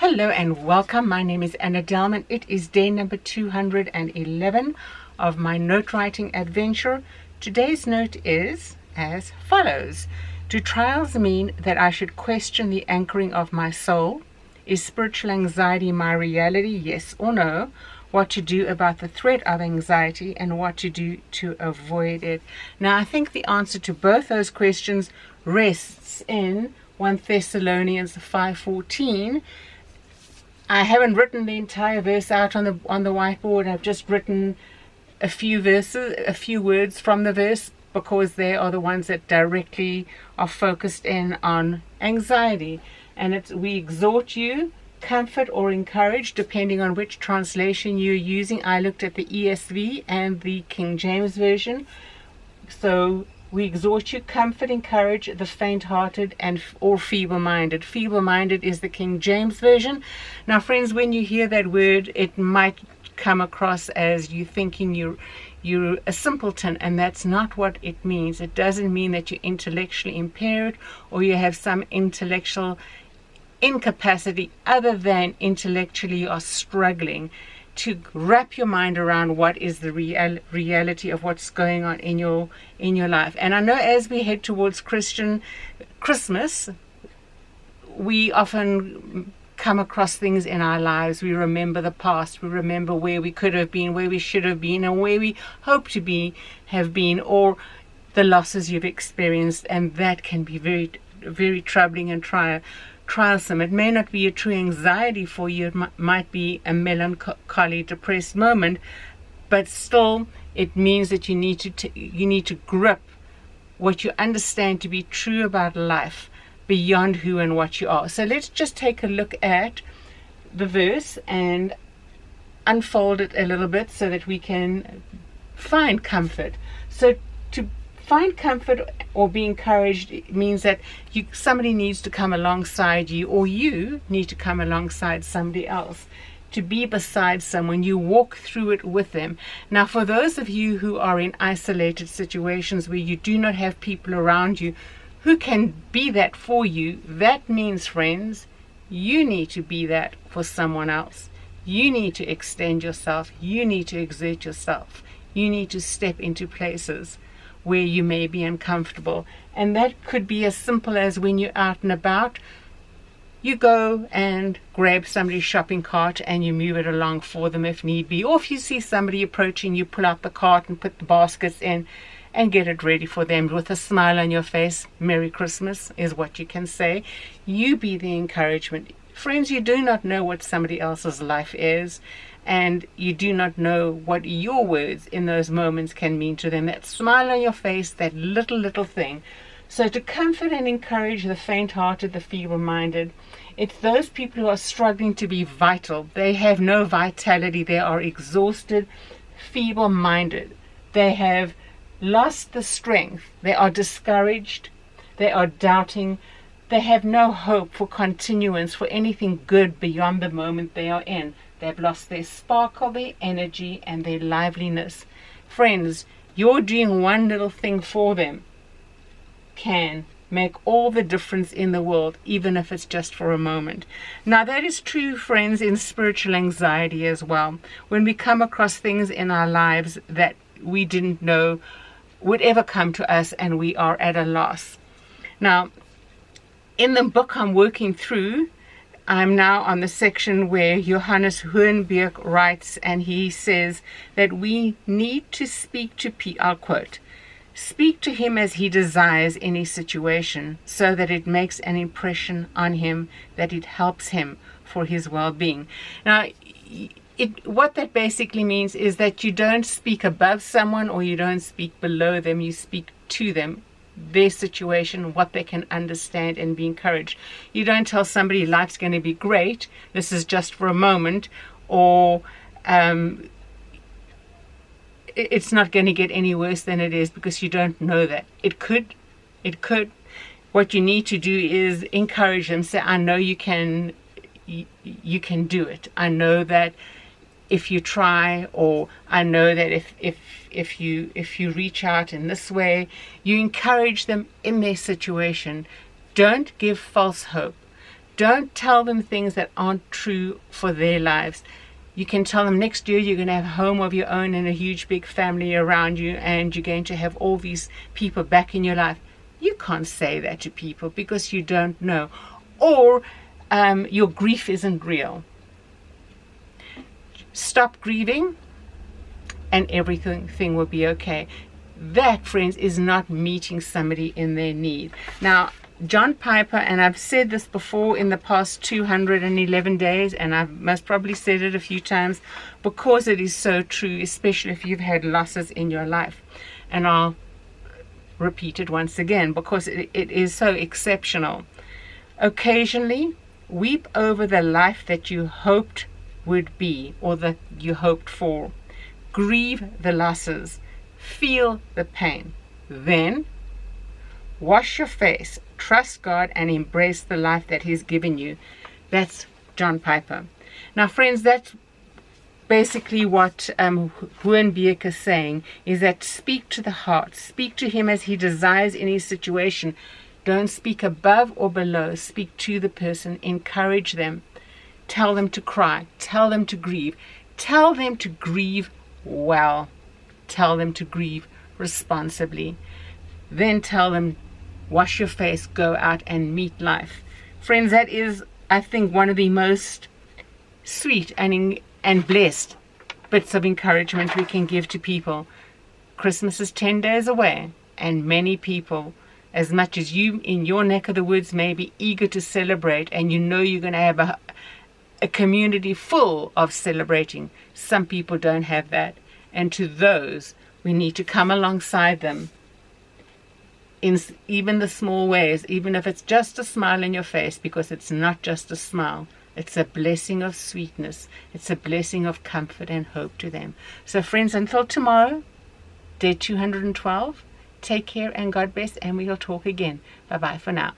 Hello and welcome. My name is Anna Delman. It is day number 211 of my note writing adventure. Today's note is as follows. Do trials mean that I should question the anchoring of my soul? Is spiritual anxiety my reality? Yes or no? What to do about the threat of anxiety and what to do to avoid it. Now, I think the answer to both those questions rests in 1 Thessalonians 5:14. I haven't written the entire verse out on the whiteboard. I've just written a few words from the verse, because they are the ones that directly are focused in on anxiety. And we exhort you, comfort or encourage, depending on which translation you're using. I looked at the ESV and the King James Version. So we exhort you, comfort, encourage the faint-hearted or feeble-minded. Feeble-minded is the King James Version. Now, friends, when you hear that word, it might come across as you thinking you're a simpleton, and that's not what it means. It doesn't mean that you're intellectually impaired or you have some intellectual incapacity other than intellectually you are struggling to wrap your mind around what is the reality of what's going on in your life. And I know as we head towards Christmas, we often come across things in our lives. We remember the past. We remember where we could have been, where we should have been, and where we hope to have been, or the losses you've experienced, and that can be very, very troubling and trialsome. It may not be a true anxiety for you. It might be a melancholy, depressed moment, but still it means that you need to grip what you understand to be true about life beyond who and what you are. So let's just take a look at the verse and unfold it a little bit so that we can find comfort. So to find comfort or be encouraged means that somebody needs to come alongside you, or you need to come alongside somebody else. To be beside someone, you walk through it with them. Now, for those of you who are in isolated situations where you do not have people around you who can be that for you, that means, friends, you need to be that for someone else. You need to extend yourself. You need to exert yourself. You need to step into places where you may be uncomfortable. And that could be as simple as when you're out and about, you go and grab somebody's shopping cart and you move it along for them if need be. Or if you see somebody approaching, you pull out the cart and put the baskets in and get it ready for them with a smile on your face. Merry Christmas is what you can say. You be the encouragement. Friends, you do not know what somebody else's life is, and you do not know what your words in those moments can mean to them. That smile on your face, that little thing. So to comfort and encourage the faint-hearted, the feeble-minded, it's those people who are struggling to be vital. They have no vitality. They are exhausted, feeble-minded. They have lost the strength. They are discouraged. They are doubting. They have no hope for continuance, for anything good beyond the moment they are in. They've lost their sparkle, their energy, and their liveliness. Friends, you're doing one little thing for them can make all the difference in the world, even if it's just for a moment. Now, that is true, friends, in spiritual anxiety as well. When we come across things in our lives that we didn't know would ever come to us and we are at a loss. Now, in the book I'm working through, I'm now on the section where Johannes Hohenberg writes, and he says that we need to speak to I'll quote, "Speak to him as he desires any situation, so that it makes an impression on him, that it helps him for his well-being." Now, what that basically means is that you don't speak above someone or you don't speak below them. You speak to them, their situation, what they can understand, and be encouraged. You don't tell somebody life's going to be great, this is just for a moment, or it's not going to get any worse than it is, because you don't know that. It could. What you need to do is encourage them. Say, I know you can do it. I know that if you try, or I know that if you reach out in this way, you encourage them in their situation. Don't give false hope. Don't tell them things that aren't true for their lives. You can tell them next year you're going to have a home of your own and a huge big family around you, and you're going to have all these people back in your life. You can't say that to people because you don't know. Or your grief isn't real. Stop grieving and everything will be okay. That, friends, is not meeting somebody in their need. Now, John Piper, and I've said this before in the past 211 days, and I've most probably said it a few times because it is so true, especially if you've had losses in your life. And I'll repeat it once again because it is so exceptional. Occasionally, weep over the life that you hoped would be or that you hoped for. Grieve the losses. Feel the pain. Then, wash your face, trust God, and embrace the life that He's given you. That's John Piper. Now, friends, that's basically what Huenbeek is saying, is that speak to the heart. Speak to Him as He desires in His situation. Don't speak above or below. Speak to the person. Encourage them. Tell them to cry. Tell them to grieve. Tell them to grieve well. Tell them to grieve responsibly. Then tell them, wash your face, go out and meet life. Friends, that is, I think, one of the most sweet and blessed bits of encouragement we can give to people. Christmas is 10 days away, and many people, as much as you in your neck of the woods may be eager to celebrate, and you know you're going to have a community full of celebrating, some people don't have that. And to those, we need to come alongside them in even the small ways, even if it's just a smile in your face, because it's not just a smile. It's a blessing of sweetness. It's a blessing of comfort and hope to them. So friends, until tomorrow, day 212, take care and God bless, and we'll talk again. Bye-bye for now.